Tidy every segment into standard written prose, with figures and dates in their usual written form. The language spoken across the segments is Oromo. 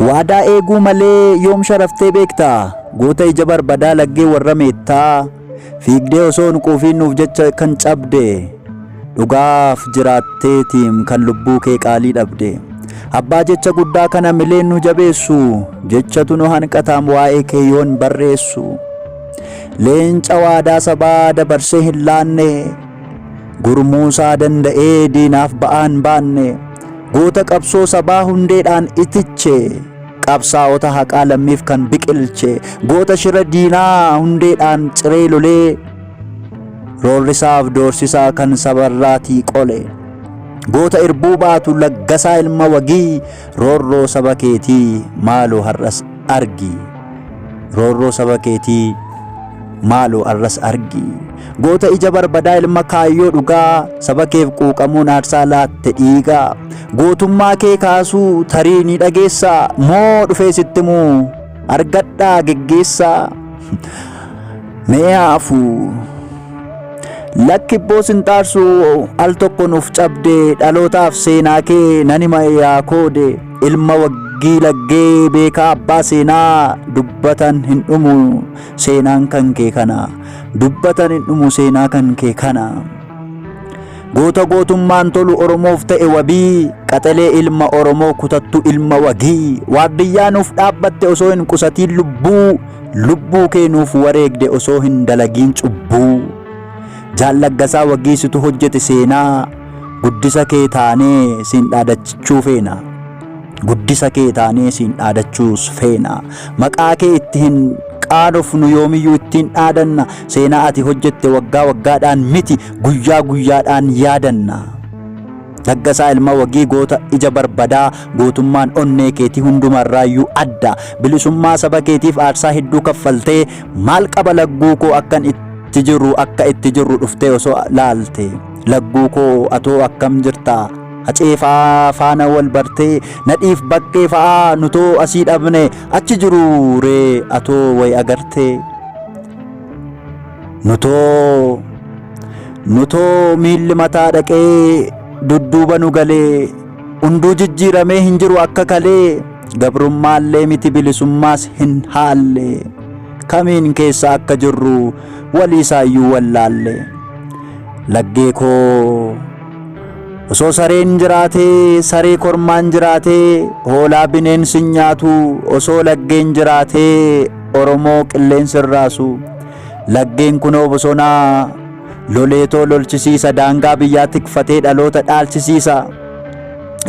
waadaa eeguu malee yoom sharaftee beektaa? Goota ija barbadaa laggee warra meettaa, fiigdee osoo hin quufiin nuuf jecha kan cabde, dhugaaf jiraatteetiim kan lubbuu kee qaalii dhabde. Abbaa jecha guddaa kana mileen nu jabeessu, jechatu nu hanqataam waa'ee kee yoon barreessu. Leenca waadaa sabaa dabarsee hin laanne, gurmuusaa danda'ee diinaaf ba'aan baanne, goota qabsoo sabaa hundeedhaan itiche, qabsaa'ota haqaa lammiif kan biqilche, goota shira diinaa hundeedhaan ciree lolee, roorrisaaf doorsisaa kan sabarraatii qole, goota irbuu baatu laggasaa ilma wagii, roorroo saba keetii maaloo har'as argi, roorroo saba keetii maaloo har'as argi. Goota ija barbadaa ilma kaayyoo dhugaa, saba keef quuqamuun aarsaa laatte dhiigaa, gootummaa kee kaasuu tarii ni dhageessaa, moo dhufee sittimuu argadhaa geggeessaa. Mee haafuu lakkibboo sin xaarsu al tokko nuuf cabde, dhalootaaf seenaa kee nan hima yaa koode, ilma waggii laggee beekaa abbaa seenaa, dubbatan hin dhumu seenaan kan kee kana, dubbatan hin dhumu seenaa kan kee kana. Goota gootummaan tolu oromoof ta'e wabii, qaxalee ilma oromoo kutattu ilma wagii, waardiyyaa nuuf dhaabbatte osoo hin qusatiin lubbuu kee nuuf wareegde osoo hin dalagiin cubbuu. Jaallaggasaa wagiisitu hojjete seenaa, guddisa kee taanee siin dhaadachuu feena, guddisa kee taanee siin dhaadachuus feena. Maqaa kee itti hin qaanofnu yoomiyyuu ittiin dhaadanna, seenaa ati hojjette waggaa waggaadhaan miti guyyaa guyyaadhaan yaadanna. Laggasaa ilma wagii goota ija barbadaa, gootummaan onnee keetii hundumarraayyuu adda, bilisummaa saba keetiif aarsaa hedduu kaffaltee, maal qaba lagguu koo akkan itti jirru akka itti jirru dhuftee osoo laalte. Lagguu koo atoo akkam jirta? Haceefaa faana wal bartee, nadhiif baqqee fa'aa nutoo asii dhabne, achi jiru ree atoo way agartee. Nutoo miilli mataa dhaqee dudduuba nu galee, hunduu jijjiiramee hin jiru akka kalee, gabrummaallee miti bilisummaas hin haalle, kamiin keessa akka jirru walii isaayyuu wallaalle. Laggee koo osoo sareen jiraatee, saree kormaan jiraatee, hoolaa bineensi nyaatu osoo laggeen jiraatee, oromoo qilleensi raasu. Laggeen kunoo bosonaa loleetoo lolchisiisa, daangaa biyyaa tikfatee dhaloota dhaalchisiisa.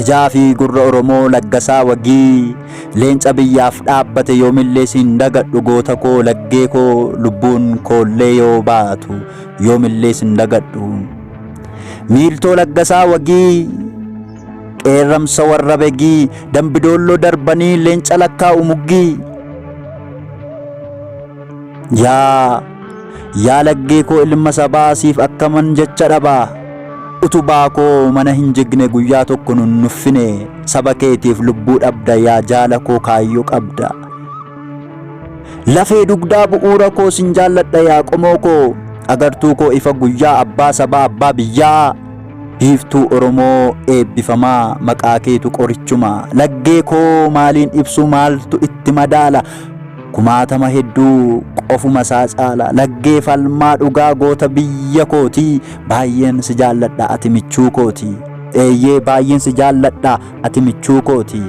Ijaa fi gurra oromoo laggasaa wagii, leenca biyyaaf dhaabbate yoomillee siin dagadhu. Goota koo laggee koo lubbuun koollee yoo baatu yoomillee siin dagadhu. Miiltoo laggasaa wagii, qeerramsa warra begii, dambidoolloo darbanii leenca lakkaa'u muggii. Yaa laggee koo ilma sabaa, siif akkaman jecha dhabaa, utubaa koo mana hin jigne guyyaa tokko nun nuffine, saba keetiif lubbuu dhabda yaa jaala koo kaayyoo qabda. Lafee dugdaa bu'uura koo sin jaalladha yaa qomoo koo, agartuu koo ifa guyyaa abbaa sabaa abbaa biyyaa. Biiftuu oromoo eebbifamaa, maqaa keetu qorichuma. Laggee koo maaliin ibsu maaltu itti madaala, kumaatama hedduu qofuma isaa caala. Laggee falmaa dhugaa goota biyya kootii, baay'een si jaalladha ati michuu kooti. Eeyyee baay'een si jaalladha ati michuu kooti.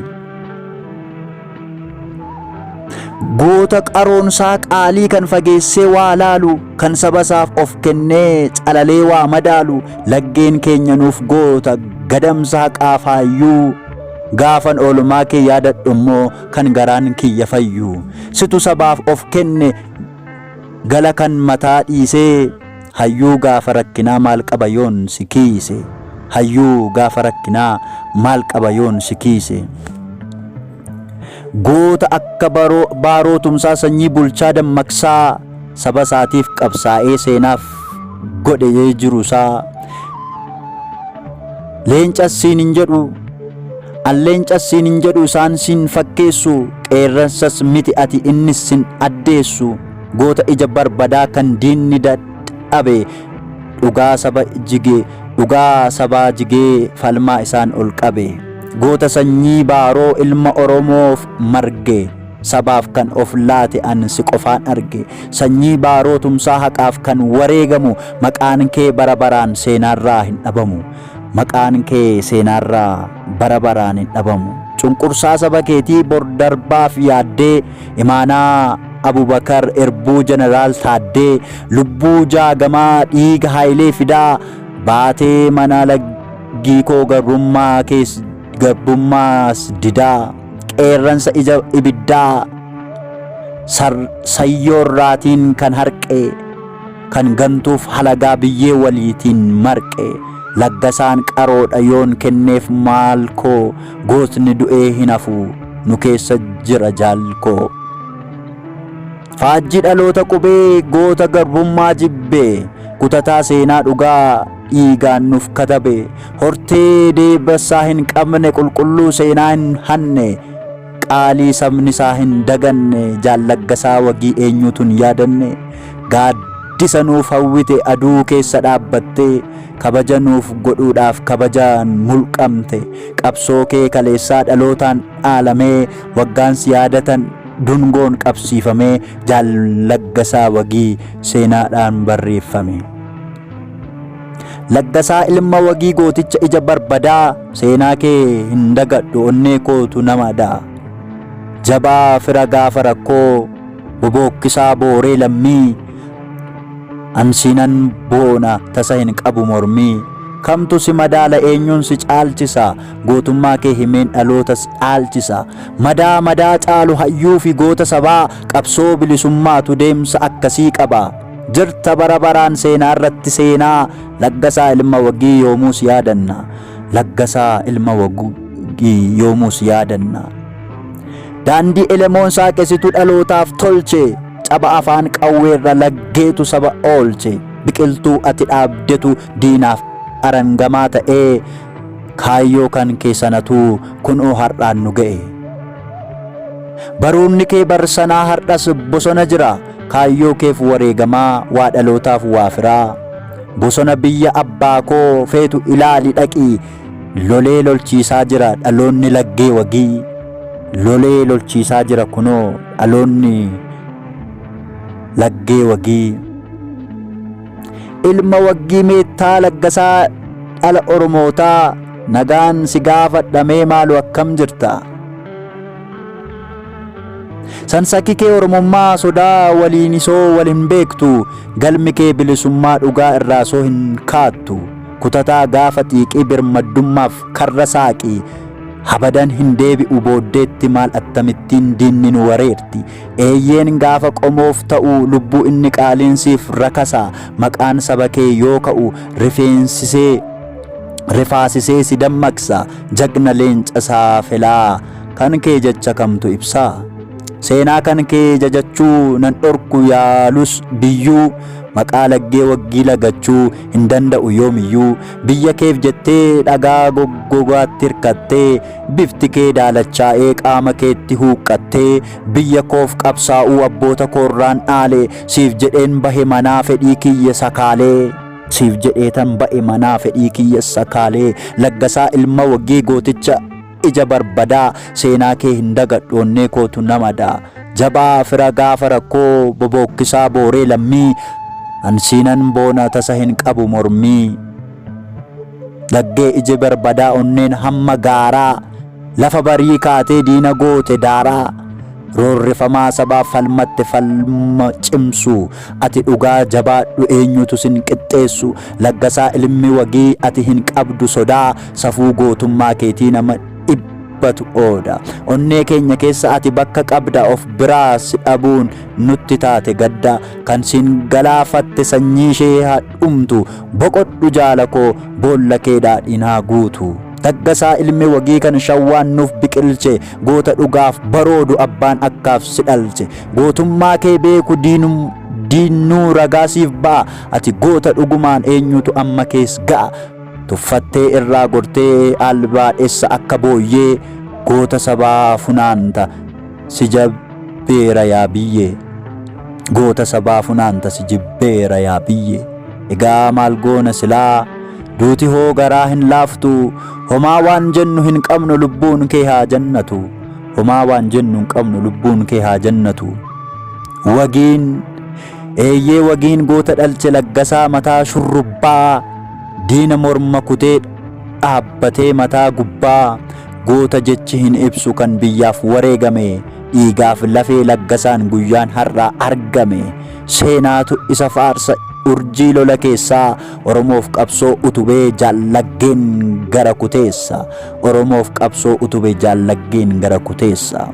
Goota qaroonsaa qaalii kan fageessee waa laalu, kan sabasaaf of kennee calalee waa madaalu. Laggeen keenya nuuf goota gadamsa haqaafaayyuu, gaafan oolmaa kee yaadadhu immoo kan garaan kiyya fayyu. Situ sabaaf of kenne gala kan mataa dhiisee, hayyuu gaafa rakkinaa maal qaba yoon si kiise, hayyuu gaafa rakkinaa maal qaba yoon si kiise. Goota akka baarootumsaa sanyii bulchaa dammaqsaa, saba isaatiif qabsaa'ee seenaaf godhee jirusaa. Leencas siin hin jedhu, alleencas siin hin jedhu, isaan siin fakkeessu, qeerransas miti ati innis sin addeessu. Goota ija barbadaa kan diinni dadhabe, dhugaa sabaa jigee falmaa isaan ol qabe. goota sanyii baaroo ilma Oromoof marge sabaaf kan of laate an si qofaan arge sanyii baaroo tumsaa haqaaf kan wareegamu maqaan kee bara baraan seenaarraa hin dhabamu maqaan kee seenaarraa bara baraan hin dhabamu cunqursaa saba keetii bor darbaaf yaaddee imaanaa Abubakar Erbuu Jeneraal Taaddee lubbuu jaagamaa dhiiga Haayilee Fidaa baatee mana laggii koo garbummaas didaa qeerransa ija ibiddaa sayyoorraatiin kan harqe kan gantuuf halagaa biyyee waliitiin marqe laggasaan qaroodha yoon kenneef maal koo gootni du'ee hin hafu nu keessa jira jaalkoo faajji dhaloota qubee goota garbummaa jibbee kutataa seenaa dhugaa dhiigaan nuuf katabe hortee deebasaa hin qabne qulqulluu seenaa hin hanne qaalii sabni isaa hin daganne jaallaggasaa wagii eenyutuun yaadanne gaaddisa nuuf hawwite aduu keessa dhaabbatte kabaja nuuf godhuudhaaf kabajaan mulqamte qabsoo kee kaleessaa dhalootaan dhaalamee waggaan si yaadatan dungoon qabsiifamee jaallaggasaa wagii seenaadhaan barreeffame laggasaa ilma wagii gooticha ija barbadaa seenaa kee hin dagadhu onnee kootu namaadha jabaa fira gaafa rakkoo bobookkisaa booree lammii ansiinan boona tasa hin qabu mormii kamtu si madaala eenyuun si caalchisa gootummaa kee himeen dhalootas caalchisa madaa caalu hayyuu fi goota sabaa qabsoo bilisummaatu deemsa akkasii qaba jirta bara baraan seenaa irratti seenaa laggasaa ilma wagii yoomuus yaadanna laggasaa ilma wagii yoomuus yaadanna daandii elemoon saaqesitu dhalootaaf tolche caba afaan qawweerra laggeetu saba oolche biqiltuu ati dhaabdetu diinaaf arangamaa ta'ee kaayyoo kan keessanatu kunoo har'aan nu ga'e baruunni kee barsanaa har'as bosona jira kaayyoo keef wareegamaa waa dhalootaaf waa firaa bosona biyya abbaa koo feetu ilaali dhaqii lolee lolchiisaa jira dhaloonni laggee wagii lolee lolchiisaa jira kunoo dhaloonni laggee wagii ilma wagii meettaa laggasaa dhala oromootaa nagaan si gaafadhamee maalu akkam jirta sansakki kee oromummaa sodaa waliin isoo waliin beektu galmi kee bilisummaa dhugaa irraa soo hin kaattu kutataa gaafa xiiqii birmaddummaaf karra saaqii habadan hin deebi'u booddeetti maal attamittiin diinni nu wareerti eeyyeen gaafa qomoof ta'u lubbuu inni qaaliinsiif rakasa maqaan saba kee yoo ka'u rifaasisee si dammaqsa jagna leenca saafelaa kan kee jecha kamtu ibsaa seenaa kan kee jajachuu nan dhorku yaalus biyyuu maqaa laggee waggii lagachuu hin danda'u yoomiyyuu biyya keef jettee dhagaa goggogaatti hirkattee bifti kee daalachaa'ee qaama keetti huuqqattee biyya koof qabsaa'uu abboota koorraan dhaale siif jedheen bahe manaa fedhii kiyya sakaalee siif jedheetan ba'e manaa fedhii kiyya sakaalee laggasaa ilma wagii gooticha ija barbadaa seenaa kee hin dagadhu onnee kootu namadaa jabaa fira gaafa rakkoo bobookkisaa booree lammii ansiinan boona tasa hin qabu mormii laggee ija barbadaa onneen hamma gaaraa lafa barii kaatee diina goote daaraa roorrifamaa sabaaf falmatte falma cimsu ati dhugaa jabaadhu eenyutu sin qixxeessu laggasaa ilmi wagii ati hin qabdu sodaa safuu gootummaa keetii nama dhibbatu ooda onnee keenya keessa ati bakka qabda of biraa si dhabuun nutti taate gadda kan sin galaafatte sanyii ishee hadhumtu boqodhu jaala koo boolla kee daadhinaa guutu laggasaa ilmi wagii kan shawwaan nuuf biqilche goota dhugaaf baroodu abbaan akkaaf si dhalche gootummaa kee beeku diinnuu ragaasiif ba'a ati goota dhugumaan eenyutu amma kees ga'a tuffattee irraa gortee albaadhessa akka booyyee goota sabaa funaanta si jibbeera yaa biyyee goota sabaa funaanta si jibbeera yaa biyyee egaa maal goona silaa duuti hoo garaa hin laaftu homaa waan jennu hin qabnu lubbuun kee haa jannatu homaa waan jennu hin qabnu lubbuun kee haa jannatu. Wagiin eeyyee wagiin goota dhalche Laggasaa mataa shurrubbaa diina morma kutee dhaabbatee mataa gubbaa goota jechi hin ibsu kan biyyaaf wareegame dhiigaaf lafee Laggasaan guyyaan har'aa argame. Seenaatu isa faarsa urjii lola keessaa Oromoof qabsoo utubee Jaallaggeen gara kuteessa Oromoof qabsoo utubee Jaallaggeen gara kuteessa.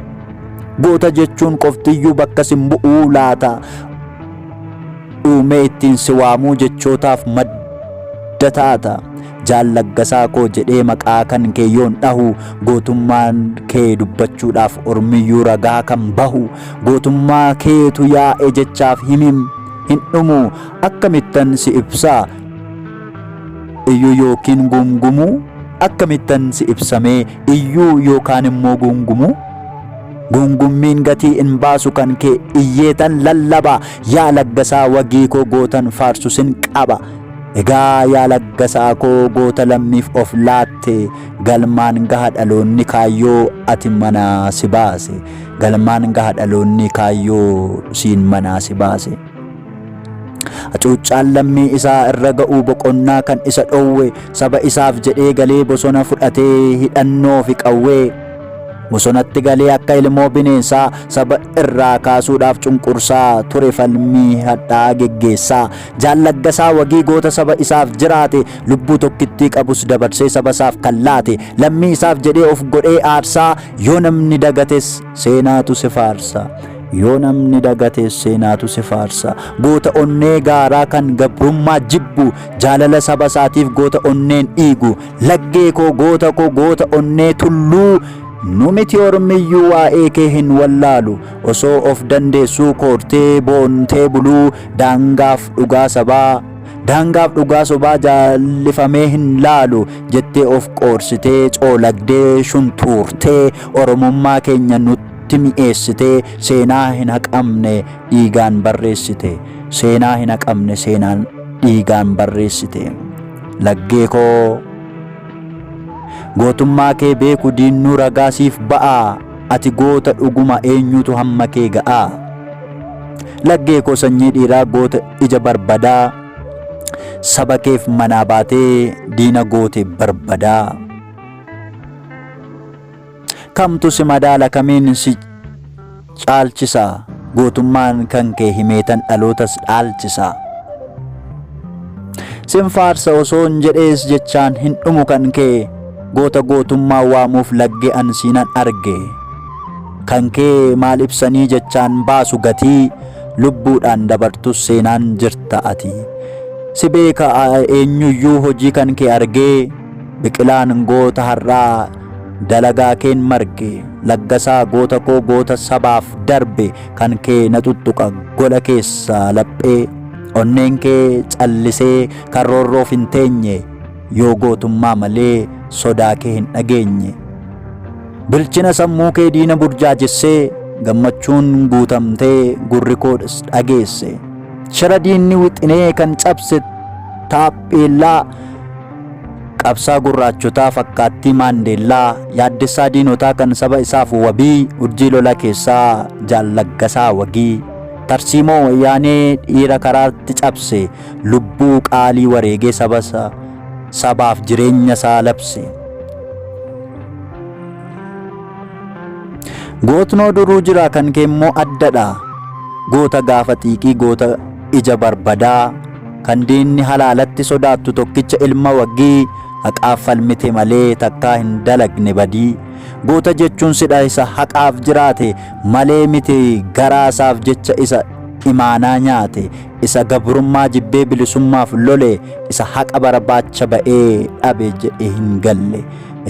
Goota jechuun qoftiyyuu bakka sin bu'uu laata uumee ittiin si waamuu jechootaaf madda taata. Jaallaggasaa koo jedhee maqaa kan kee yoon dhahu gootummaan kee dubbachuudhaaf ormiyyuu ragaa kan bahu gootummaa keetu yaa'e jechaaf hin dhumu akkamittan si ibsaa iyyuu yookiin gungumuu akkamittan si ibsamee iyyuu yookaan immoo gungumuu. Gungummiin gatii in baasu kan kee iyyeetan lallaba yaa Laggasaa wagii koo gootan faarsu sin qaba. Egaa yaa Laggasaa koo goota lammiif of laatte galmaan gaha dhaloonni kaayyoo ati manaa si baase galmaan gaha dhaloonni kaayyoo siin manaa si baase. Hacuuccaan lammii isaa irra ga'uu boqonnaa kan isa dhowwe saba isaaf jedhee galee bosona fudhatee hidhannoo fi qawwee bosonatti galee akka ilmoo bineensaa saba irraa kaasuudhaaf cunqursaa ture falmii hadhaa geggeessaa. Jaallaggasaa wagii goota saba isaaf jiraate lubbuu tokkittii qabus dabarsee saba isaaf kan laate lammii isaaf jedhee of godhee aarsaa yoo namni dagates seenaatu si faarsa. Yoo namni dagates seenaatu si faarsa. Goota onnee gaaraa kan gabrummaa jibbu jaalala saba isaatiif goota onneen dhiigu laggee koo goota onnee tulluu. Nu miti ormiyyuu waa'ee kee hin wallaalu osoo of dandeessuu koortee boontee buluu daangaaf dhugaa sobaa jaallifamee hin laalu jettee of qoorsitee coolagdee shuntuurtee oromummaa keenya nutti mi'eessitee seenaa hin haqamne dhiigaan barreessite seenaa hin haqamne seenaan dhiigaan barreessite. Laggee koo gootummaa kee beeku diinnuu ragaa siif ba'aa ati goota dhuguma eenyutu hamma kee ga'aa. Laggee koo sanyii dhiiraa goota ija barbadaa saba keef manaa baatee diina goote barbadaa. Kamtu si madaala kamiin si caalchisa gootummaan kan kee himeetan dhalootas dhaalchisa. Sin faarsa osoon jedhees jechaan hin dhumu kan kee goota gootummaa waamuuf laggee an siinan arge kan kee maal ibsanii jechaan baasu gatii lubbuudhaan dabartus seenaan jirta ati. Si beeka eenyuyyuu hojii kan kee argee biqilaan goota har'aa dalagaa keen marge. Laggasaa goota koo goota sabaaf darbe kan kee na tuttuqa gola keessa laphee onneen kee callisee kan roorroof hin teenye yoo gootummaa malee sodaa kee hin dhageenye. Bilchina sammuu kee diina burjaajessee gammachuun guutamtee gurri koodhas dhageesse. Shira diinni wixinee kan cabse taapheellaa qabsaa gurraachotaa fakkaattii maandeellaa yaaddessaa diinotaa kan saba isaaf wabii urjii lola keessaa Jaallaggasaa wagii. Tarsiimoo wayyaanee dhiira karaatti cabse lubbuu qaalii wareegee sabaaf jireenya isaa labse. Gootnoo duruu jira kan kee immoo addadha. Goota gaafa xiiqii goota ija barbadaa kan diinni halaalatti sodaattu tokkicha ilma wagii haqaaf falmite malee takkaa hin dalagne badii. Goota jechuun sidha isa haqaaf jiraate malee miti garaasaaf jecha isa imaanaa nyaate isa gabrummaa jibbee bilisummaaf lole isa haqa barbaacha ba'ee dhabe jedhee hin galle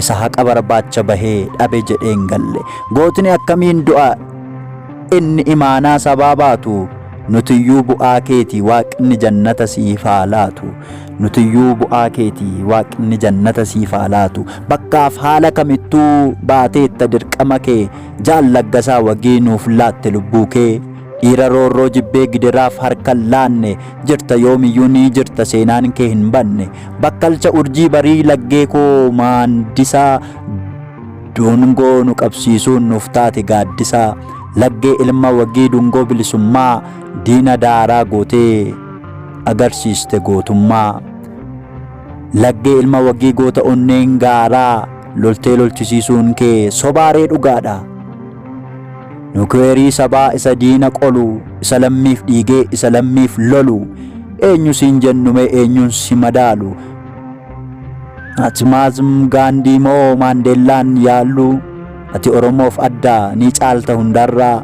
isa haqa barbaacha bahee dhabe jedhee hin galle. Gootni akkamiin du'a inni imaanaa sabaa baatu nutiyyuu bu'aa keetii waaqni jannata siif haa laatu. Nutiyyuu bu'aa keetii waaqni jannata siif haa laatu. Bakkaaf haala kamittuu baateetta dirqama kee Jaallaggasaa wagii nuuf laatte lubbuu kee dhiira roorroo jibbee gidiraaf harkan laanne jirta yoomiyyuu ni jirta seenaan kee hin banne bakkalcha urjii barii laggee koo maandisaa dungoo nu qabsiisuun nuuf taate gaaddisaa laggee ilma waggii dungoo bilisummaa diina daaraa gootee agarsiiste gootummaa laggee ilma waggii goota onneen gaaraa loltee lolchisiisuun kee sobaaree dhugaadha nukeerii sabaa isa diina qolu isa lammiif dhiigee isa lammiif lolu eenyu siin jennume eenyuun si madaalu ati maazim gaandii moo maandeellaan yaallu ati oromoof addaa ni caalta hundarraa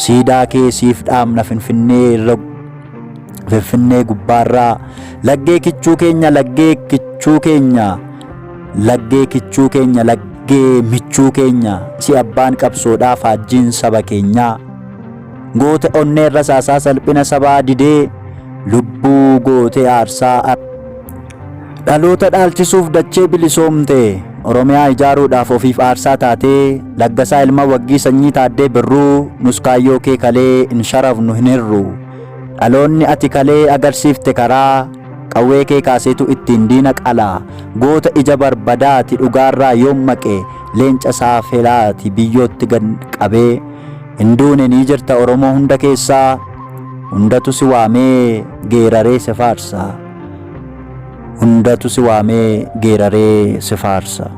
siidaa kee siif dhaamna finfinnee gubbaarraa laggee kichuu keenya laggee kichuu keenya laggee kichuu keenya laggee michuu keenya si abbaan qabsoodhaa faajjiin saba keenyaa goota onneen rasaasaa salphina sabaa didee lubbuu gootee aarsaa dhaloota dhaalchisuuf dachee bilisoomte oromiyaa ijaaruudhaaf ofiif aarsaa taatee laggasaa ilma waggii sanyii taaddee birruu nus kaayyoo kee kalee hin sharafnu hin hirru dhaloonni ati kalee agarsiifte karaa qawwee kee kaaseetu ittiin diina qalaa goota ija barbadaati dhugaarraa yoom maqe leenca saafelaati biyyootti gad qabee hin duune ni jirta oromoo hunda keessaa hundatu si waamee geeraree si faarsa hundatu si waamee geeraree si faarsa